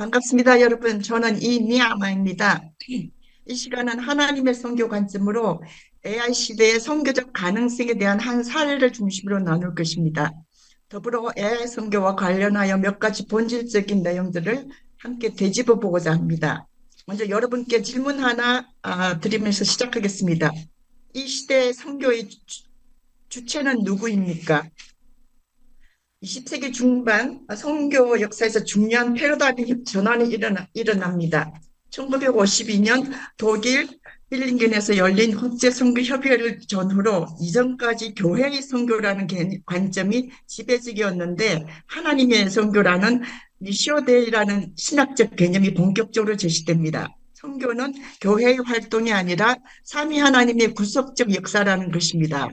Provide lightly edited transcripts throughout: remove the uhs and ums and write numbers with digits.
반갑습니다, 여러분. 저는 이미아마입니다. 이 시간은 하나님의 선교 관점으로 AI 시대의 선교적 가능성에 대한 한 사례를 중심으로 나눌 것입니다. 더불어 AI 선교와 관련하여 몇 가지 본질적인 내용들을 함께 되짚어 보고자 합니다. 먼저 여러분께 질문 하나 드리면서 시작하겠습니다. 이 시대의 선교의 주체는 누구입니까? 20세기 중반 선교 역사에서 중요한 패러다임 전환이 일어납니다. 1952년 독일 빌링겐에서 열린 국제선교협의회를 전후로 이전까지 교회의 선교라는 관점이 지배적이었는데 하나님의 선교라는 미시오데이라는 신학적 개념이 본격적으로 제시됩니다. 선교는 교회의 활동이 아니라 삼위 하나님의 구속적 역사라는 것입니다.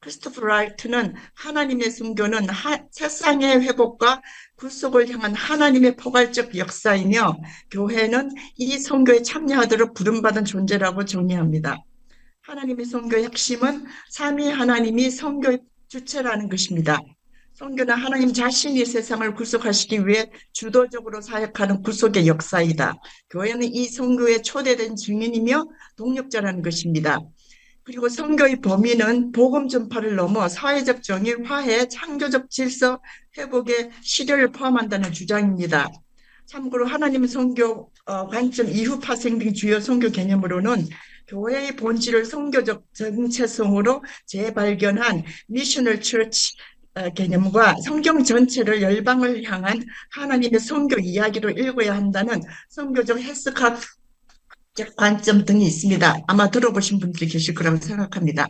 크리스토프 라이트는 하나님의 선교는 세상의 회복과 구속을 향한 하나님의 포괄적 역사이며 교회는 이 선교에 참여하도록 부름받은 존재라고 정의합니다. 하나님의 선교의 핵심은 삼위 하나님이 선교의 주체라는 것입니다. 선교는 하나님 자신이 세상을 구속하시기 위해 주도적으로 사역하는 구속의 역사이다. 교회는 이 선교에 초대된 증인이며 동력자라는 것입니다. 그리고 선교의 범위는 복음 전파를 넘어 사회적 정의, 화해, 창조적 질서 회복의 시대를 포함한다는 주장입니다. 참고로 하나님의 선교 관점 이후 파생된 주요 선교 개념으로는 교회의 본질을 선교적 정체성으로 재발견한 미셔널 처치 개념과 성경 전체를 열방을 향한 하나님의 선교 이야기로 읽어야 한다는 선교적 해석학 관점 등이 있습니다. 아마 들어보신 분들이 계실 거라고 생각합니다.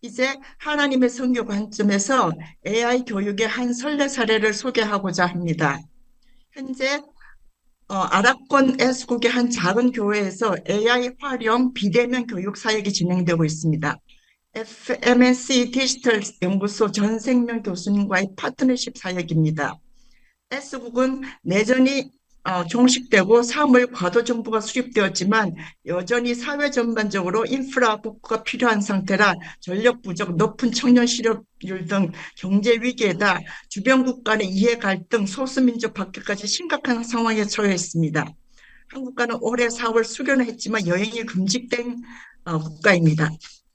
이제 하나님의 선교 관점에서 AI 교육의 한 선례 사례를 소개하고자 합니다. 현재 아랍권 에스국의 한 작은 교회에서 AI 활용 비대면 교육 사역이 진행되고 있습니다. FMNC 디지털 연구소 전생명 교수님과의 파트너십 사역입니다. S국은 내전이 종식되고 사물 과도 정부가 수립되었지만 여전히 사회 전반적으로 인프라 복구가 필요한 상태라 전력 부족, 높은 청년 실업률 등 경제 위기에다 주변국 간의 이해 갈등, 소수민족 박해까지 심각한 상황에 처해 있습니다. 한국과는 올해 4월 수교는 했지만 여행이 금지된 국가입니다.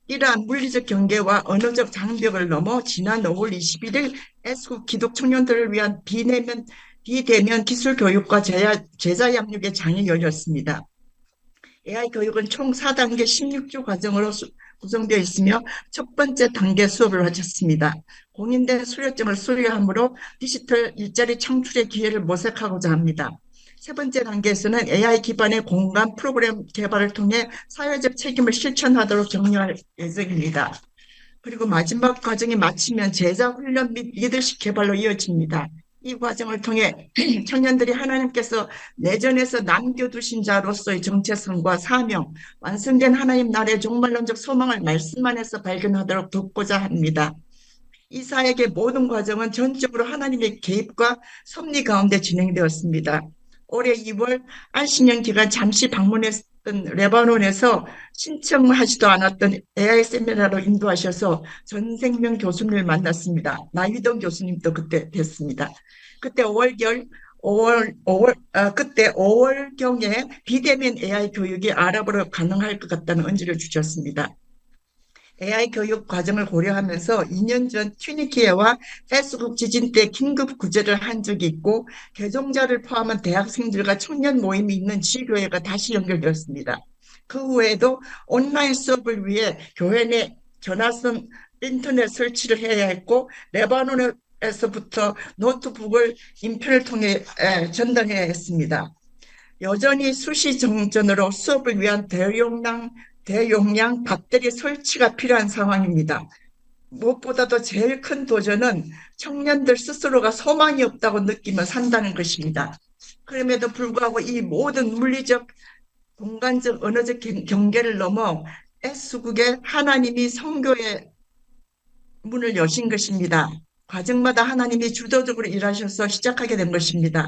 이러한 물리적 경계와 언어적 장벽을 넘어 지난 5월 21일 S국 기독 청년들을 위한 비대면 기술 교육과 제자 양육의 장이 열렸습니다. AI 교육은 총 4단계 16주 과정으로 구성되어 있으며 첫 번째 단계 수업을 마쳤습니다. 공인된 수료증을 수료함으로 디지털 일자리 창출의 기회를 모색하고자 합니다. 세 번째 단계에서는 AI 기반의 공감 프로그램 개발을 통해 사회적 책임을 실천하도록 격려할 예정입니다. 그리고 마지막 과정이 마치면 제자 훈련 및 리더십 개발로 이어집니다. 이 과정을 통해 청년들이 하나님께서 내전에서 남겨두신 자로서의 정체성과 사명, 완성된 하나님 나라의 종말론적 소망을 말씀 안에서 발견하도록 돕고자 합니다. 이 사역의 모든 과정은 전적으로 하나님의 개입과 섭리 가운데 진행되었습니다. 올해 2월 안식년 기간 잠시 방문했던 레바논에서 신청하지도 않았던 AI 세미나로 인도하셔서 전생명 교수님을 만났습니다. 나유동 교수님도 그때 뵀습니다. 그때 5월경에 비대면 AI 교육이 아랍어로 가능할 것 같다는 언지를 주셨습니다. AI 교육 과정을 고려하면서 2년 전 튀니키예와 페스북 지진 때 긴급 구제를 한 적이 있고 개종자를 포함한 대학생들과 청년 모임이 있는 지교회가 다시 연결되었습니다. 그 후에도 온라인 수업을 위해 교회 내 전화선 인터넷 설치를 해야 했고 레바논에서부터 노트북을 인편을 통해 전달해야 했습니다. 여전히 수시 정전으로 수업을 위한 대용량 배터리 설치가 필요한 상황입니다. 무엇보다도 제일 큰 도전은 청년들 스스로가 소망이 없다고 느끼며 산다는 것입니다. 그럼에도 불구하고 이 모든 물리적, 공간적, 언어적 경계를 넘어 S국의 하나님이 선교의 문을 여신 것입니다. 과정마다 하나님이 주도적으로 일하셔서 시작하게 된 것입니다.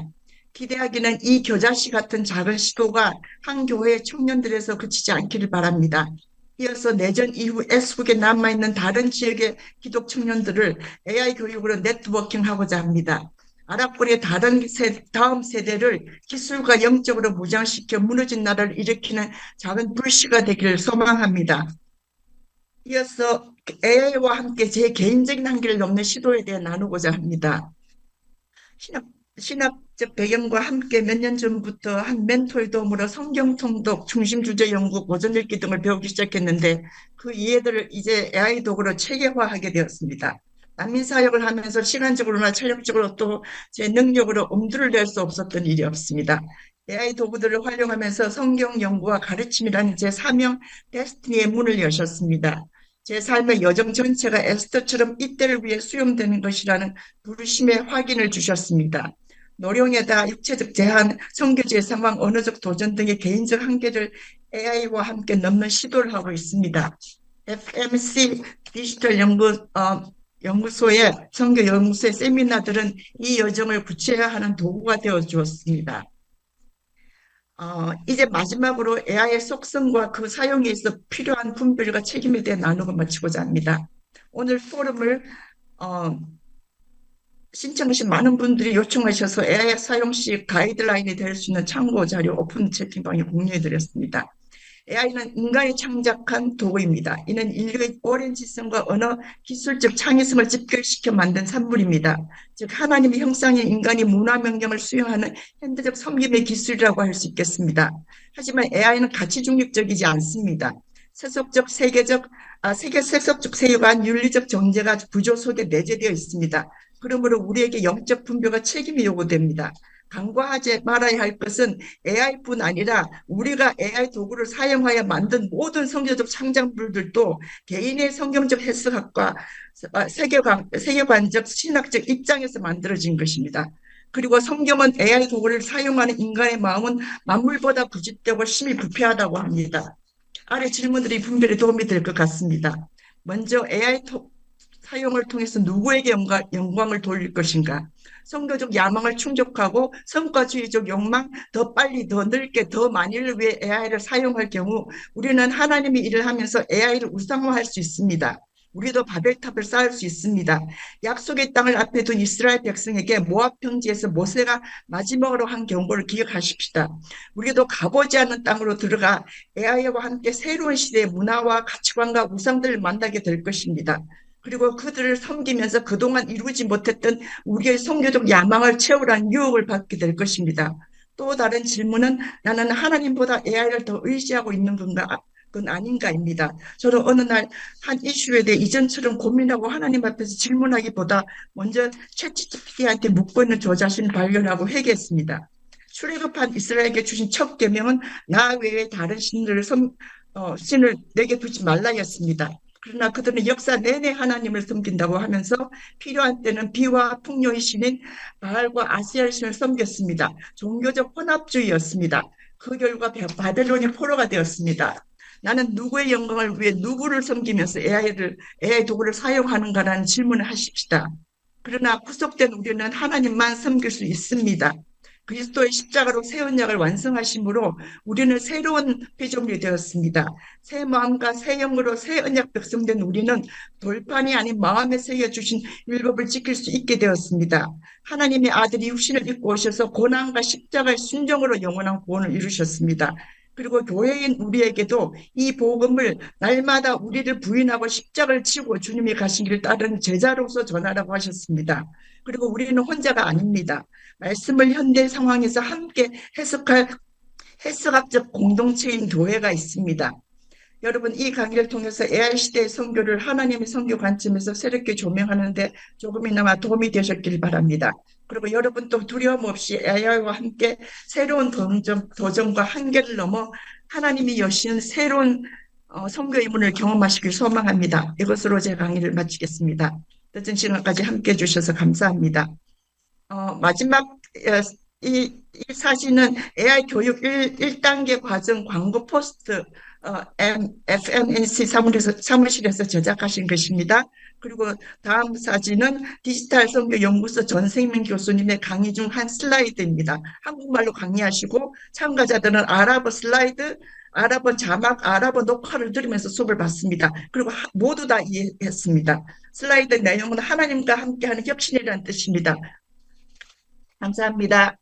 기대하기는 이 겨자씨 같은 작은 시도가 한 교회의 청년들에서 그치지 않기를 바랍니다. 이어서 내전 이후 S국에 남아있는 다른 지역의 기독 청년들을 AI 교육으로 네트워킹하고자 합니다. 아랍권의 다음 세대를 기술과 영적으로 무장시켜 무너진 나라를 일으키는 작은 불씨가 되기를 소망합니다. 이어서 AI와 함께 제 개인적인 한계를 넘는 시도에 대해 나누고자 합니다. 신학, 신학적 배경과 함께 몇 년 전부터 한 멘토의 도움으로 성경 통독, 중심 주제 연구, 고전 읽기 등을 배우기 시작했는데 그 이해들을 이제 AI 도구로 체계화하게 되었습니다. 난민 사역을 하면서 시간적으로나 체력적으로 또 제 능력으로 엄두를 낼 수 없었던 일이 없습니다. AI 도구들을 활용하면서 성경 연구와 가르침이라는 제 사명 데스티니의 문을 여셨습니다. 제 삶의 여정 전체가 에스더처럼 이때를 위해 수용되는 것이라는 부르심의 확인을 주셨습니다. 노령에다 육체적 제한, 성교지의 상황, 언어적 도전 등의 개인적 한계를 AI와 함께 넘는 시도를 하고 있습니다. FMC 디지털 연구소의 선교 연구소의 세미나들은 이 여정을 구체화하는 도구가 되어 주었습니다. 이제 마지막으로 AI의 속성과 그 사용에 있어 필요한 분별과 책임에 대해 나누고 마치고자 합니다. 오늘 포럼을 신청하신 많은 분들이 요청하셔서 AI 사용 시 가이드라인이 될 수 있는 참고 자료 오픈 채팅방에 공유해 드렸습니다. AI는 인간이 창작한 도구입니다. 이는 인류의 오랜 지성과 언어 기술적 창의성을 집결시켜 만든 산물입니다. 즉 하나님의 형상인 인간이 문화 명령을 수용하는 현대적 섬김의 기술이라고 할 수 있겠습니다. 하지만 AI는 가치 중립적이지 않습니다. 세계세속적 세계관, 윤리적 정제가 구조 속에 내재되어 있습니다. 그러므로 우리에게 영적 분별과 책임이 요구됩니다. 간과하지 말아야 할 것은 AI뿐 아니라 우리가 AI 도구를 사용하여 만든 모든 성경적 창작물들도 개인의 성경적 해석학과 세계관적 신학적 입장에서 만들어진 것입니다. 그리고 성경은 AI 도구를 사용하는 인간의 마음은 만물보다 부짓되고 심히 부패하다고 합니다. 아래 질문들이 분별에 도움이 될 것 같습니다. 먼저 AI 사용을 통해서 누구에게 영광을 돌릴 것인가? 성교적 야망을 충족하고 성과주의적 욕망, 더 빨리, 더 넓게, 더 많이를 위해 AI를 사용할 경우 우리는 하나님의 일을 하면서 AI를 우상화할 수 있습니다. 우리도 바벨탑을 쌓을 수 있습니다. 약속의 땅을 앞에 둔 이스라엘 백성에게 모압 평지에서 모세가 마지막으로 한 경고를 기억하십시다. 우리도 가보지 않은 땅으로 들어가 AI와 함께 새로운 시대의 문화와 가치관과 우상들을 만나게 될 것입니다. 그리고 그들을 섬기면서 그동안 이루지 못했던 우리의 성교적 야망을 채우라는 유혹을 받게 될 것입니다. 또 다른 질문은 나는 하나님보다 AI를 더 의지하고 있는 건가? 그건 아닌가입니다. 저는 어느 날 한 이슈에 대해 이전처럼 고민하고 하나님 앞에서 질문하기보다 먼저 챗GPT한테 묻고 있는 저 자신을 발견하고 회개했습니다. 출애굽한 이스라엘에게 주신 첫 계명은 나 외에 다른 신을 내게 두지 말라였습니다. 그러나 그들은 역사 내내 하나님을 섬긴다고 하면서 필요한 때는 비와 풍요의 신인 바알과 아시아의 신을 섬겼습니다. 종교적 혼합주의였습니다. 그 결과 바벨론이 포로가 되었습니다. 나는 누구의 영광을 위해 누구를 섬기면서 AI 도구를 사용하는가라는 질문을 하십시다. 그러나 구속된 우리는 하나님만 섬길 수 있습니다. 그리스도의 십자가로 새 언약을 완성하심으로 우리는 새로운 피조물이 되었습니다. 새 마음과 새 영으로 새 언약 백성된 우리는 돌판이 아닌 마음에 새겨주신 율법을 지킬 수 있게 되었습니다. 하나님의 아들이 육신을 입고 오셔서 고난과 십자가의 순종으로 영원한 구원을 이루셨습니다. 그리고 교회인 우리에게도 이 복음을 날마다 우리를 부인하고 십자가를 지고 주님이 가신 길을 따르는 제자로서 전하라고 하셨습니다. 그리고 우리는 혼자가 아닙니다. 말씀을 현대 상황에서 함께 해석할 해석학적 공동체인 교회가 있습니다. 여러분, 이 강의를 통해서 AI 시대의 선교를 하나님의 선교 관점에서 새롭게 조명하는데 조금이나마 도움이 되셨길 바랍니다. 그리고 여러분도 두려움 없이 AI와 함께 새로운 도전과 한계를 넘어 하나님이 여시는 새로운 선교의 문을 경험하시길 소망합니다. 이것으로 제 강의를 마치겠습니다. 늦은 시간까지 함께해 주셔서 감사합니다. 마지막 이 사진은 AI 교육 1단계 과정 광고 포스트 FMNC 사무실에서 제작하신 것입니다. 그리고 다음 사진은 디지털 선교 연구소 전생민 교수님의 강의 중 한 슬라이드입니다. 한국말로 강의하시고 참가자들은 아랍어 슬라이드, 아랍어 자막, 아랍어 녹화를 들으면서 수업을 받습니다. 그리고 모두 다 이해했습니다. 슬라이드 내용은 하나님과 함께하는 혁신이라는 뜻입니다. 감사합니다.